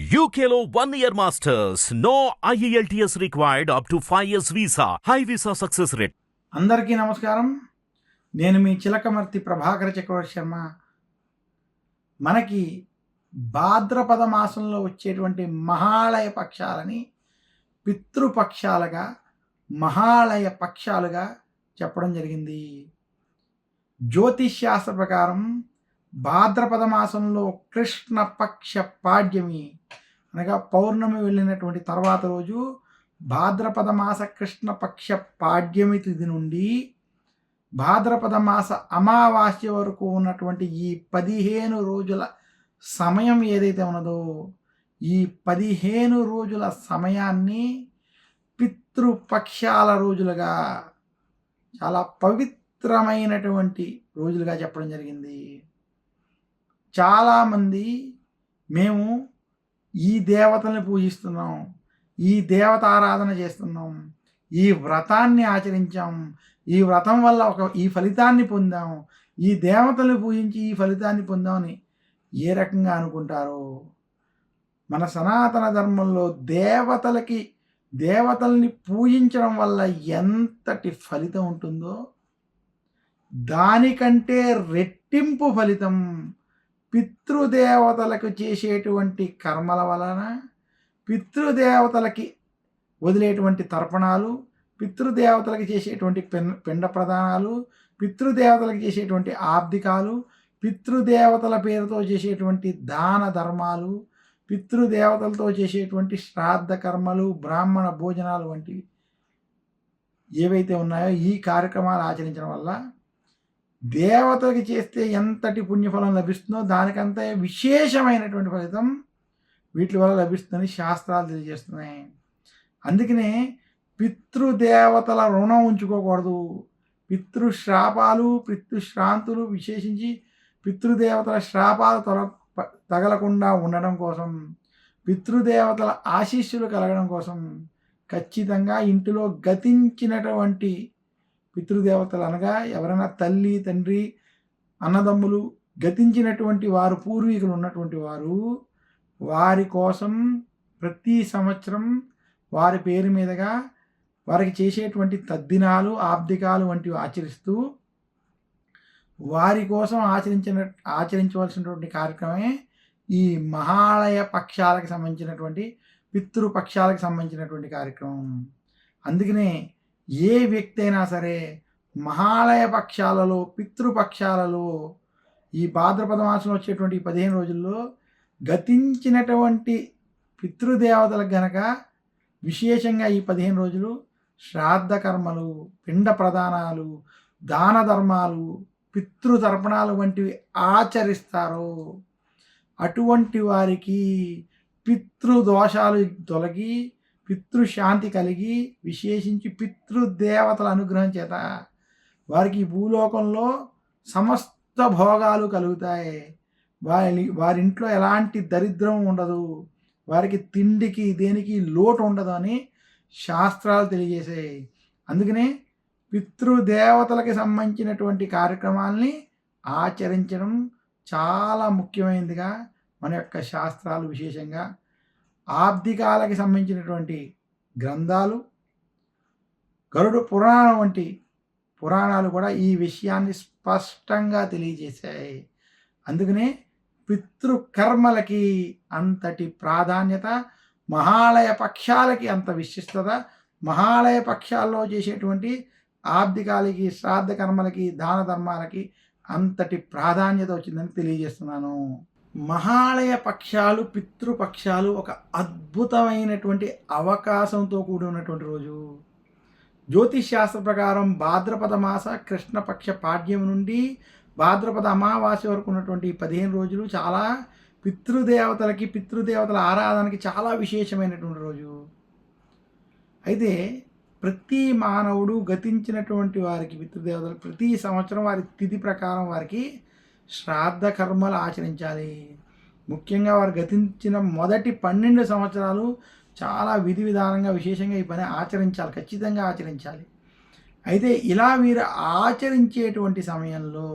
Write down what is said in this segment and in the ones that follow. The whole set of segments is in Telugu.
UKLO 1 year masters. No IELTS required up to 5 years visa. High visa success rate. అందరికీ నమస్కారం. నేను మీ చిలకమర్తి ప్రభాకర చక్రవర్తి శర్మ. మనకి భాద్రపద మాసంలో వచ్చేటువంటి మహాళయ పక్షాలని పితృపక్షాలుగా మహాళయ పక్షాలుగా చెప్పడం జరిగింది. జ్యోతిష్ శాస్త్ర ప్రకారం భాద్రపద మాసంలో కృష్ణపక్ష పాడ్యమి అనగా పౌర్ణమి వెళ్ళినటువంటి తర్వాత రోజు భాద్రపద మాస కృష్ణపక్ష పాడ్యమి తిథి నుండి భాద్రపద మాస అమావాస్య వరకు ఉన్నటువంటి ఈ 15 రోజుల సమయం ఏదైతే ఉన్నదో ఈ 15 రోజుల సమయాన్ని పితృపక్షాల రోజులుగా చాలా పవిత్రమైనటువంటి రోజులుగా చెప్పడం జరిగింది. చాలామంది మేము ఈ దేవతల్ని పూజిస్తున్నాం, ఈ దేవత ఆరాధన చేస్తున్నాం, ఈ వ్రతాన్ని ఆచరించాం, ఈ వ్రతం వల్ల ఈ ఫలితాన్ని పొందాం, ఈ దేవతల్ని పూజించి ఈ ఫలితాన్ని పొందామని ఏ రకంగా అనుకుంటారో, మన సనాతన ధర్మంలో దేవతల్ని పూజించడం వల్ల ఎంతటి ఫలితం ఉంటుందో దానికంటే రెట్టింపు ఫలితం పితృదేవతలకు చేసేటువంటి కర్మల వలన, పితృదేవతలకి వదిలేటువంటి తర్పణాలు, పితృదేవతలకి చేసేటువంటి పిండ ప్రదానాలు, పితృదేవతలకు చేసేటువంటి ఆబ్దికాలు, పితృదేవతల పేరుతో చేసేటువంటి దాన ధర్మాలు, పితృదేవతలతో చేసేటువంటి శ్రాద్ధ కర్మలు, బ్రాహ్మణ భోజనాలు వంటివి ఏవైతే ఉన్నాయో ఈ కార్యక్రమాలు ఆచరించడం వల్ల దేవతలకి చేస్తే ఎంతటి పుణ్యఫలం లభిస్తుందో దానికంత విశేషమైనటువంటి ఫలితం వీటి వల్ల లభిస్తుందని శాస్త్రాలు తెలియజేస్తున్నాయి. అందుకనే పితృదేవతల రుణం ఉంచుకోకూడదు. పితృశ్రాపాలు, పితృశ్రాంతులు, విశేషించి పితృదేవతల శ్రాపాలు తగలకుండా ఉండడం కోసం, పితృదేవతల ఆశీస్సులు కలగడం కోసం ఖచ్చితంగా ఇంటిలో గతించినటువంటి పితృదేవతలు అనగా ఎవరైనా తల్లి, తండ్రి, అన్నదమ్ములు గతించినటువంటి వారు, పూర్వీకులు ఉన్నటువంటి వారు, వారి కోసం ప్రతి సంవత్సరం వారి పేరు మీదుగా వారికి చేసేటువంటి తద్దినాలు, ఆబ్దికాలు వంటివి ఆచరిస్తూ వారి కోసం ఆచరించవలసినటువంటి కార్యక్రమమే ఈ మహాళయ పక్షాలకు సంబంధించినటువంటి పితృపక్షాలకు సంబంధించినటువంటి కార్యక్రమం. అందుకనే ఏ వ్యక్తి అయినా సరే మహాళయ పక్షాలలో, పితృపక్షాలలో ఈ భాద్రపద మాసంలో వచ్చేటువంటి 15 రోజుల్లో గతించినటువంటి పితృదేవతలకు గనక విశేషంగా ఈ 15 రోజులు శ్రాద్ధ కర్మలు, పిండ ప్రదానాలు, దాన ధర్మాలు, పితృతర్పణాలు వంటివి ఆచరిస్తారో అటువంటి వారికి పితృదోషాలు తొలగి పితృశాంతి కలిగి, విశేషించి పితృదేవతల అనుగ్రహం చేత వారికి భూలోకంలో సమస్త భోగాలు కలుగుతాయి. వారింట్లో ఎలాంటి దరిద్రం ఉండదు, వారికి తిండికి దేనికి లోటు ఉండదు అని శాస్త్రాలు తెలియజేసాయి. అందుకనే పితృదేవతలకి సంబంధించినటువంటి కార్యక్రమాల్ని ఆచరించడం చాలా ముఖ్యమైనదిగా మన యొక్క శాస్త్రాలు, విశేషంగా ఆబ్దికాలకి సంబంధించినటువంటి గ్రంథాలు, గరుడ పురాణం వంటి పురాణాలు కూడా ఈ విషయాన్ని స్పష్టంగా తెలియజేశాయి. అందుకనే పితృకర్మలకి అంతటి ప్రాధాన్యత, మహాళయ పక్షాలకి అంత విశిష్టత, మహాళయ పక్షాల్లో చేసేటువంటి ఆబ్దికాలకి, శ్రాద్ధ కర్మలకి, దాన ధర్మాలకి అంతటి ప్రాధాన్యత వచ్చిందని తెలియజేస్తున్నాను. మహాళయ పక్షాలు, పితృపక్షాలు ఒక అద్భుతమైనటువంటి అవకాశంతో కూడి ఉన్నటువంటి రోజు. జ్యోతిష్ శాస్త్ర ప్రకారం భాద్రపద మాస కృష్ణపక్ష పాడ్యం నుండి భాద్రపద అమావాస్య వరకు ఉన్నటువంటి 15 రోజులు చాలా పితృదేవతల ఆరాధనకి చాలా విశేషమైనటువంటి రోజు. అయితే ప్రతి మానవుడు గతించినటువంటి వారికి పితృదేవతలు ప్రతి సంవత్సరం వారి తిథి ప్రకారం వారికి శ్రాద్ధ కర్మలు ఆచరించాలి. ముఖ్యంగా వారు గతించిన మొదటి 12 సంవత్సరాలు చాలా విధి విధానంగా విశేషంగా ఈ పని ఆచరించాలి, ఖచ్చితంగా ఆచరించాలి. అయితే ఇలా వీరు ఆచరించేటువంటి సమయంలో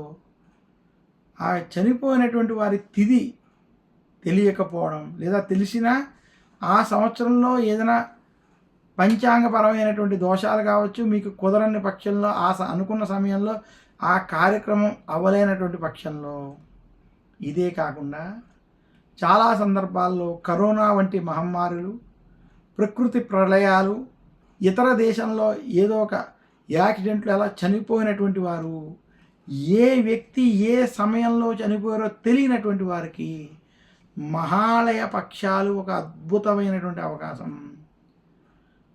ఆ చనిపోయినటువంటి వారి తిథి తెలియకపోవడం, లేదా తెలిసినా ఆ సంవత్సరంలో ఏదైనా పంచాంగపరమైనటువంటి దోషాలు కావచ్చు, మీకు కుదరని పక్షంలో అనుకున్న సమయంలో ఆ కార్యక్రమం అవ్వలేనటువంటి పక్షంలో. ఇదే కాకుండా చాలా సందర్భాల్లో కరోనా వంటి మహమ్మారులు, ప్రకృతి ప్రళయాలు, ఇతర దేశంలో ఏదో ఒక యాక్సిడెంట్లు అలా చనిపోయినటువంటి వారు, ఏ వ్యక్తి ఏ సమయంలో చనిపోయారో తెలియనటువంటి వారికి మహాలయ పక్షాలు ఒక అద్భుతమైనటువంటి అవకాశం.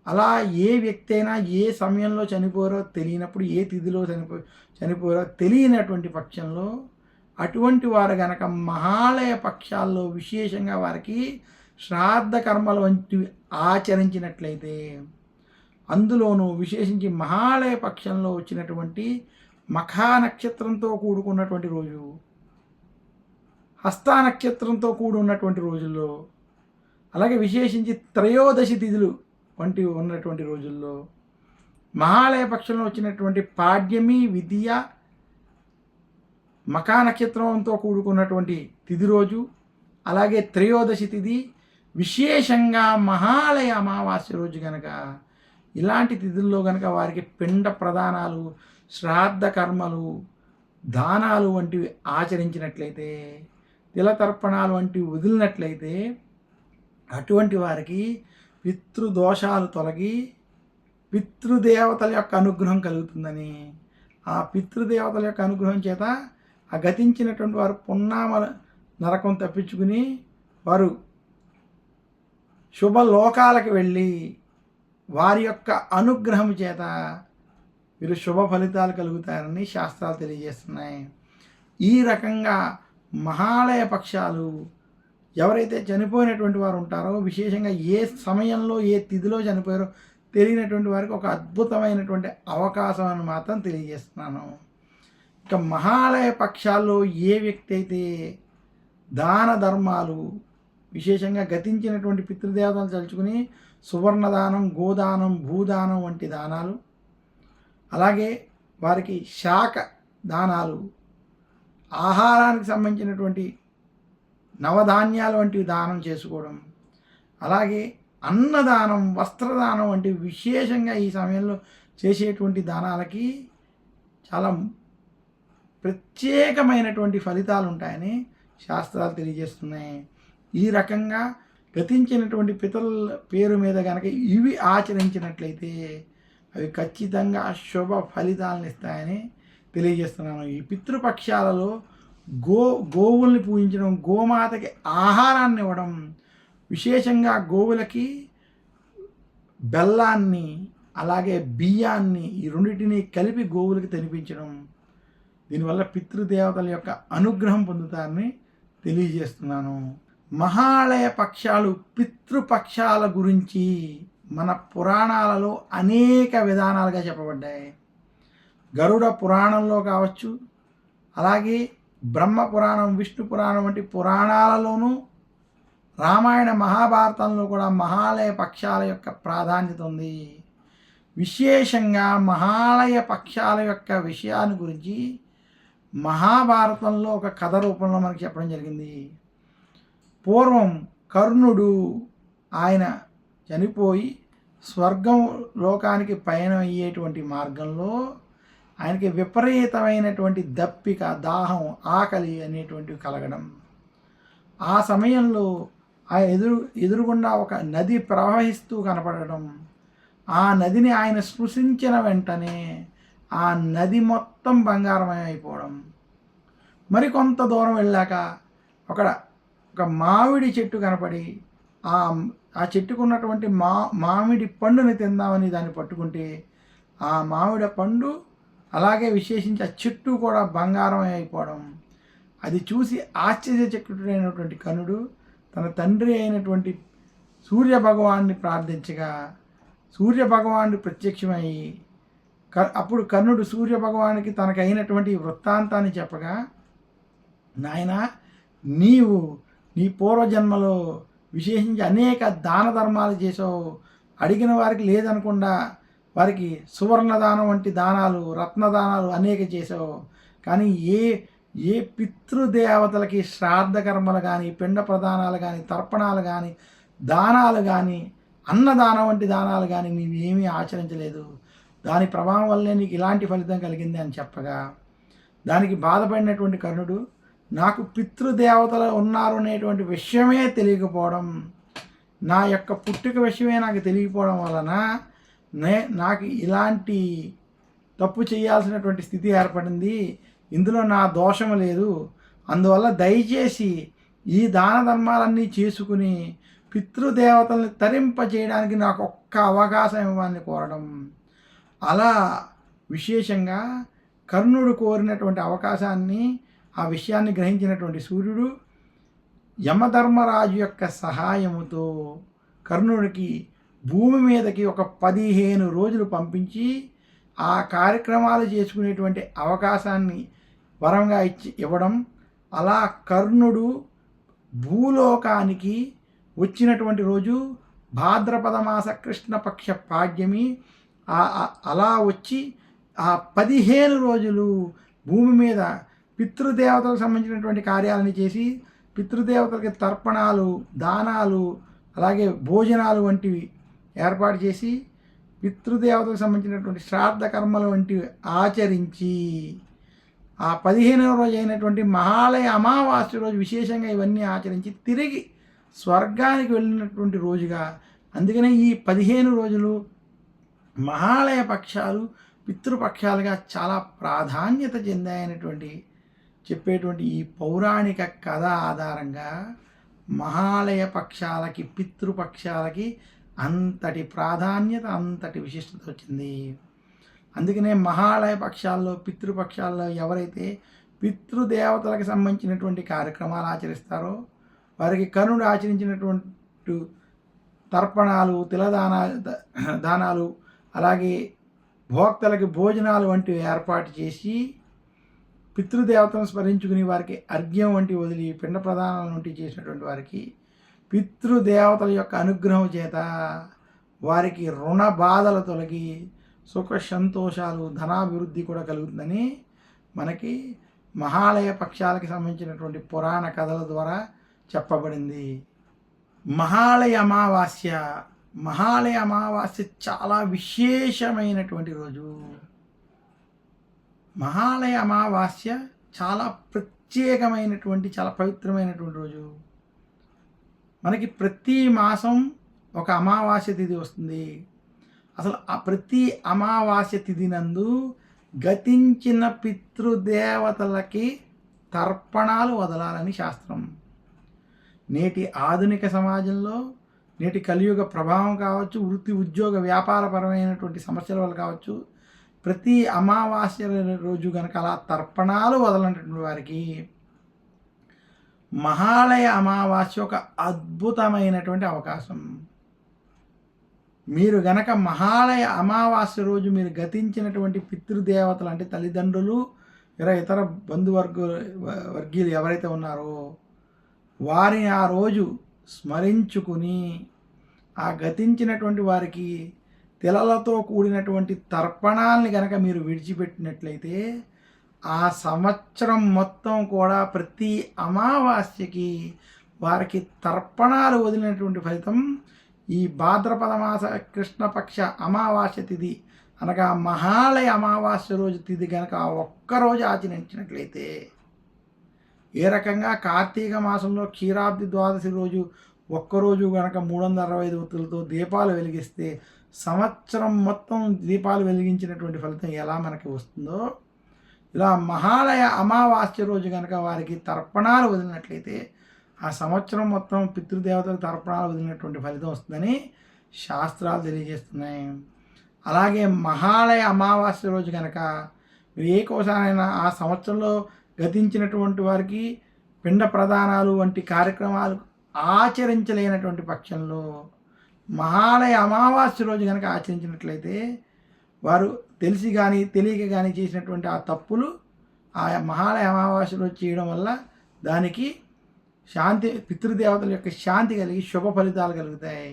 అలా ఏ వ్యక్తి అయినా ఏ సమయంలో చనిపోయారో తెలియనప్పుడు, ఏ తిథిలో చనిపోయారో తెలియనటువంటి పక్షంలో అటువంటి వారు గనక మహాలయ పక్షాల్లో విశేషంగా వారికి శ్రాద్ధ కర్మలు వంటివి ఆచరించినట్లయితే, అందులోనూ విశేషించి మహాలయ పక్షంలో వచ్చినటువంటి మఖా నక్షత్రంతో కూడుకున్నటువంటి రోజు, హస్త నక్షత్రంతో కూడి ఉన్నటువంటి రోజుల్లో, అలాగే విశేషించి త్రయోదశి తిథులు వంటివి ఉన్నటువంటి రోజుల్లో, మహాలయ పక్షంలో వచ్చినటువంటి పాడ్యమి, విద్య, మఖా నక్షత్రంతో కూడుకున్నటువంటి తిథి రోజు, అలాగే త్రయోదశి తిథి, విశేషంగా మహాలయ అమావాస్య రోజు కనుక ఇలాంటి తిథుల్లో కనుక వారికి పిండ ప్రదానాలు, శ్రాద్ధ కర్మలు, దానాలు వంటివి ఆచరించినట్లయితే, తిలతర్పణాలు వంటివి వదిలినట్లయితే అటువంటి వారికి పితృదోషాలు తొలగి పితృదేవతల యొక్క అనుగ్రహం కలుగుతుందని, ఆ పితృదేవతల యొక్క అనుగ్రహం చేత ఆ గతించినటువంటి వారు పున్నామ నరకం తప్పించుకుని వారు శుభలోకాలకు వెళ్ళి వారి యొక్క అనుగ్రహం చేత వీరు శుభ ఫలితాలు కలుగుతారని శాస్త్రాలు తెలియజేస్తున్నాయి. ఈ రకంగా మహాలయ పక్షాలు ఎవరైతే చనిపోయినటువంటి వారు ఉంటారో, విశేషంగా ఏ సమయంలో ఏ తిథిలో చనిపోయారో తెలియనటువంటి వారికి ఒక అద్భుతమైనటువంటి అవకాశం అని మాత్రం తెలియజేస్తున్నాను. ఇక మహాలయ పక్షాల్లో ఏ వ్యక్తి అయితే దాన ధర్మాలు, విశేషంగా గతించినటువంటి పితృదేవతలు తలుచుకుని సువర్ణదానం, గోదానం, భూదానం వంటి దానాలు, అలాగే వారికి శాఖ దానాలు, ఆహారానికి సంబంధించినటువంటి నవధాన్యాలు వంటివి దానం చేసుకోవడం, అలాగే అన్నదానం, వస్త్రదానం వంటివి విశేషంగా ఈ సమయంలో చేసేటువంటి దానాలకి చాలా ప్రత్యేకమైనటువంటి ఫలితాలు ఉంటాయని శాస్త్రాలు తెలియజేస్తున్నాయి. ఈ రకంగా గతించినటువంటి పితరుల పేరు మీద కనుక ఇవి ఆచరించినట్లయితే అవి ఖచ్చితంగా శుభ ఫలితాలను ఇస్తాయని తెలియజేస్తున్నాను. ఈ పితృపక్షాలలో గోవుల్ని పూజించడం, గోమాతకి ఆహారాన్ని ఇవ్వడం, విశేషంగా గోవులకి బెల్లాన్ని అలాగే బియ్యాన్ని ఈ రెండింటిని కలిపి గోవులకి తినిపించడం, దీనివల్ల పితృదేవతల యొక్క అనుగ్రహం పొందుతారని తెలియజేస్తున్నాను. మహాలయ పక్షాలు, పితృపక్షాల గురించి మన పురాణాలలో అనేక విధానాలుగా చెప్పబడ్డాయి. గరుడ పురాణంలో కావచ్చు, అలాగే బ్రహ్మ పురాణం, విష్ణు పురాణం వంటి పురాణాలలోనూ, రామాయణ మహాభారతంలో కూడా మహాలయ పక్షాల యొక్క ప్రాధాన్యత ఉంది. విశేషంగా మహాలయ పక్షాల యొక్క విషయాన్ని గురించి మహాభారతంలో ఒక కథ రూపంలో మనకి చెప్పడం జరిగింది. పూర్వం కర్ణుడు ఆయన చనిపోయి స్వర్గం లోకానికి పయనం అయ్యేటువంటి మార్గంలో ఆయనకి విపరీతమైనటువంటి దప్పిక, దాహం, ఆకలి అనేటువంటివి కలగడం, ఆ సమయంలో ఆ ఎదురుగుండా ఒక నది ప్రవహిస్తూ కనపడడం, ఆ నదిని ఆయన స్పృశించిన వెంటనే ఆ నది మొత్తం బంగారమయం అయిపోవడం, మరికొంత దూరం వెళ్ళాక ఒక మామిడి చెట్టు కనపడి ఆ చెట్టుకున్నటువంటి మామిడి పండుని తిందామని దాన్ని పట్టుకుంటే ఆ మామిడి పండు అలాగే విశేషించి ఆ చెట్టు కూడా బంగారమయం అయిపోవడం, అది చూసి ఆశ్చర్యచకితుడైనటువంటి కర్ణుడు తన తండ్రి అయినటువంటి సూర్యభగవాన్ని ప్రార్థించగా సూర్యభగవానుడు ప్రత్యక్షమై అప్పుడు కర్ణుడు సూర్యభగవానికి తనకైనటువంటి వృత్తాంతాన్ని చెప్పగా, నాయన, నీవు నీ పూర్వజన్మలో విశేషించి అనేక దాన ధర్మాలు చేసావు, అడిగిన వారికి లేదనకుండా వారికి సువర్ణదానం వంటి దానాలు, రత్నదానాలు అనేక చేసావు, కానీ ఏ పితృదేవతలకి శ్రాద్ధ కర్మలు కానీ, పిండ ప్రదానాలు కానీ, తర్పణాలు కానీ, దానాలు కానీ, అన్నదానం వంటి దానాలు కానీ నీవేమీ ఆచరించలేదు, దాని ప్రభావం వల్లే నీకు ఇలాంటి ఫలితం కలిగింది అని చెప్పగా, దానికి బాధపడినటువంటి కర్ణుడు, నాకు పితృదేవతలు ఉన్నారు అనేటువంటి విషయమే తెలియకపోవడం, నా యొక్క పుట్టుక విషయమే నాకు తెలియకపోవడం వలన నాకు ఇలాంటి తప్పు చేయాల్సినటువంటి స్థితి ఏర్పడింది, ఇందులో నా దోషం లేదు, అందువల్ల దయచేసి ఈ దాన ధర్మాలన్నీ చేసుకుని పితృదేవతల్ని తరింపజేయడానికి నాకు ఒక్క అవకాశం ఇవ్వాలని కోరడం. అలా విశేషంగా కర్ణుడు కోరినటువంటి అవకాశాన్ని, ఆ విషయాన్ని గ్రహించినటువంటి సూర్యుడు యమధర్మరాజు యొక్క సహాయముతో కర్ణుడికి భూమి మీదకి ఒక 15 రోజులు పంపించి ఆ కార్యక్రమాలు చేసుకునేటువంటి అవకాశాన్ని వరంగా ఇవ్వడం. అలా కర్ణుడు భూలోకానికి వచ్చినటువంటి రోజు భాద్రపద మాస కృష్ణపక్ష పాడ్యమి. అలా వచ్చి ఆ 15 రోజులు భూమి మీద పితృదేవతలకు సంబంధించినటువంటి కార్యాలని చేసి, పితృదేవతలకి తర్పణాలు, దానాలు, అలాగే భోజనాలు వంటివి ఏర్పాటు చేసి, పితృదేవతలకు సంబంధించినటువంటి శ్రాద్ధ కర్మలు వంటివి ఆచరించి, ఆ 15వ రోజు అయినటువంటి మహాలయ అమావాస్య రోజు విశేషంగా ఇవన్నీ ఆచరించి తిరిగి స్వర్గానికి వెళ్ళినటువంటి రోజుగా, అందుకనే ఈ 15 రోజులు మహాలయ పక్షాలు పితృపక్షాలుగా చాలా ప్రాధాన్యత చెందాయనేటువంటి చెప్పేటువంటి ఈ పౌరాణిక కథ ఆధారంగా మహాలయ పక్షాలకి, పితృపక్షాలకి అంతటి ప్రాధాన్యత, అంతటి విశిష్టత వచ్చింది. అందుకనే మహాలయ పక్షాల్లో, పితృపక్షాల్లో ఎవరైతే పితృదేవతలకు సంబంధించినటువంటి కార్యక్రమాలు ఆచరిస్తారో వారికి కర్ణుడు ఆచరించినటువంటి తర్పణాలు, దానాలు, అలాగే భోక్తలకి భోజనాలు వంటివి ఏర్పాటు చేసి పితృదేవతలను స్మరించుకుని వారికి అర్ఘ్యం వంటి వదిలి పిండ ప్రదానాల వంటి చేసినటువంటి వారికి పితృదేవతల యొక్క అనుగ్రహం చేత వారికి రుణ బాధలు తొలగి సుఖ సంతోషాలు, ధనాభివృద్ధి కూడా కలుగుతుందని మనకి మహాలయ పక్షాలకి సంబంధించినటువంటి పురాణ కథల ద్వారా చెప్పబడింది. మహాలయ అమావాస్య చాలా విశేషమైనటువంటి రోజు. మహాలయ అమావాస్య చాలా ప్రత్యేకమైనటువంటి, చాలా పవిత్రమైనటువంటి రోజు. మనకి ప్రతి మాసం ఒక అమావాస్య తిథి వస్తుంది. అసలు ఆ ప్రతి అమావాస్య తిథి నందు గతించిన పితృదేవతలకి తర్పణాలు వదలాలని శాస్త్రం. నేటి ఆధునిక సమాజంలో, నేటి కలియుగ ప్రభావం కావచ్చు, వృత్తి ఉద్యోగ వ్యాపారపరమైనటువంటి సమస్యల వల్ల కావచ్చు, ప్రతి అమావాస్య రోజు కనుక అలా తర్పణాలు వదలనటువంటి వారికి మహాలయ అమావాస్య ఒక అద్భుతమైనటువంటి అవకాశం. మీరు గనక మహాలయ అమావాస్య రోజు మీరు గతించినటువంటి పితృదేవతలు అంటే తల్లిదండ్రులు, ఇతర వర్గీయులు ఎవరైతే ఉన్నారో వారిని ఆ రోజు స్మరించుకుని ఆ గతించినటువంటి వారికి తిలలతో కూడినటువంటి తర్పణాలని కనుక మీరు విడిచిపెట్టినట్లయితే ఆ సంవత్సరం మొత్తం కూడా ప్రతి అమావాస్యకి వారికి తర్పణాలు వదిలినటువంటి ఫలితం ఈ భాద్రపద మాస కృష్ణపక్ష అమావాస్య తిథి అనగా మహాలయ అమావాస్య రోజు తిథి కనుక ఒక్కరోజు ఆచరించినట్లయితే, ఏ రకంగా కార్తీక మాసంలో క్షీరాబ్ది ద్వాదశి రోజు ఒక్కరోజు కనుక 365 ఒత్తులతో దీపాలు వెలిగిస్తే సంవత్సరం మొత్తం దీపాలు వెలిగించినటువంటి ఫలితం ఎలా మనకి వస్తుందో, ఇలా మహాలయ అమావాస్య రోజు కనుక వారికి తర్పణాలు వదిలినట్లయితే ఆ సంవత్సరం మొత్తం పితృదేవతలకు తర్పణాలు వదిలినటువంటి ఫలితం వస్తుందని శాస్త్రాలు తెలియజేస్తున్నాయి. అలాగే మహాలయ అమావాస్య రోజు కనుక ఏ కోసానైనా ఆ సంవత్సరంలో గతించినటువంటి వారికి పిండ ప్రదానాలు వంటి కార్యక్రమాలు ఆచరించలేనటువంటి పక్షంలో మహాలయ అమావాస్య రోజు కనుక ఆచరించినట్లయితే వారు తెలిసి కానీ తెలియక కానీ చేసినటువంటి ఆ తప్పులు ఆ మహాలయ అమావాస్య రోజు చేయడం వల్ల దానికి శాంతి, పితృదేవతల యొక్క శాంతి కలిగి శుభ ఫలితాలు కలుగుతాయి.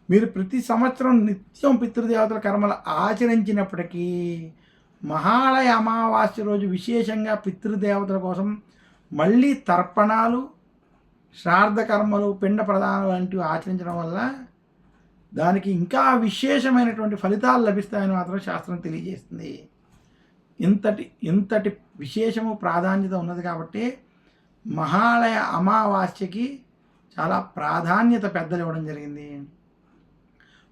మీరు ప్రతి సంవత్సరం నిత్యం పితృదేవతల కర్మలు ఆచరించినప్పటికీ మహాలయ అమావాస్య రోజు విశేషంగా పితృదేవతల కోసం మళ్ళీ తర్పణాలు, శ్రాద్ధ కర్మలు, పిండ ప్రదానాలు వంటివి ఆచరించడం వల్ల దానికి ఇంకా విశేషమైనటువంటి ఫలితాలు లభిస్తాయని మాత్రం శాస్త్రం తెలియజేస్తుంది. ఇంతటి విశేషము ప్రాధాన్యత ఉన్నది కాబట్టి మహాలయ అమావాస్యకి చాలా ప్రాధాన్యత పెద్దలు ఇవ్వడం జరిగింది.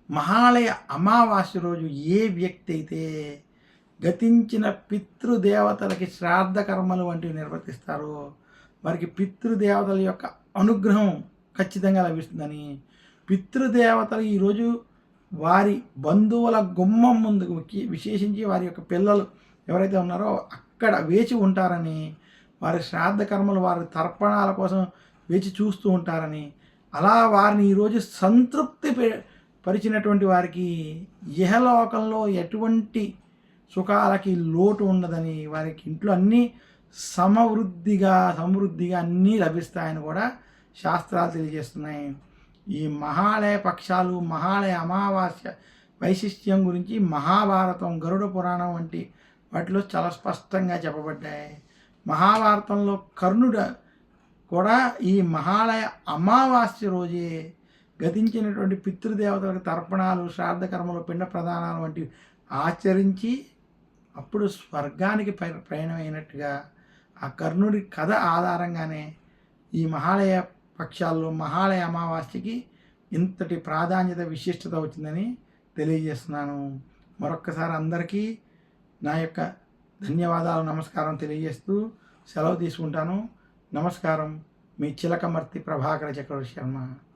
మహాలయ అమావాస్య రోజు ఏ వ్యక్తి అయితే గతించిన పితృదేవతలకి శ్రాద్ధ కర్మలు వంటివి నిర్వర్తిస్తారో వారికి పితృదేవతల యొక్క అనుగ్రహం ఖచ్చితంగా లభిస్తుందని, పితృదేవతలు ఈరోజు వారి బంధువుల గుమ్మం ముందుకు విశేషించి వారి యొక్క పిల్లలు ఎవరైతే ఉన్నారో అక్కడ వేచి ఉంటారని, వారి శ్రాద్ధ కర్మలు, వారి తర్పణాల కోసం వేచి చూస్తూ ఉంటారని, అలా వారిని ఈరోజు సంతృప్తి పరిచినటువంటి వారికి ఇహలోకంలో ఎటువంటి సుఖాలకి లోటు ఉండదని, వారికి ఇంట్లో అన్నీ సమృద్ధిగా అన్నీ లభిస్తాయని కూడా శాస్త్రాలు తెలియజేస్తున్నాయి. ఈ మహాలయ పక్షాలు, మహాలయ అమావాస్య వైశిష్ట్యం గురించి మహాభారతం, గరుడ పురాణం వంటి వాటిలో చాలా స్పష్టంగా చెప్పబడ్డాయి. మహాభారతంలో కర్ణుడు కూడా ఈ మహాలయ అమావాస్య రోజే గతించినటువంటి పితృదేవతలకు తర్పణాలు, శ్రాద్ధ కర్మలు, పిండ ప్రదానాలు వంటివి ఆచరించి అప్పుడు స్వర్గానికి ప్రయాణమైనట్టుగా ఆ కర్ణుడి కథ ఆధారంగానే ఈ మహాలయ పక్షాల్లో మహాలయ అమావాస్యకి ఇంతటి ప్రాధాన్యత, విశిష్టత వచ్చిందని తెలియజేస్తున్నాను. మరొక్కసారి అందరికీ నా యొక్క ధన్యవాదాలు, నమస్కారం తెలియజేస్తూ సెలవు తీసుకుంటాను. నమస్కారం. మీ చిలకమర్తి ప్రభాకర చక్రవర్తి శర్మ.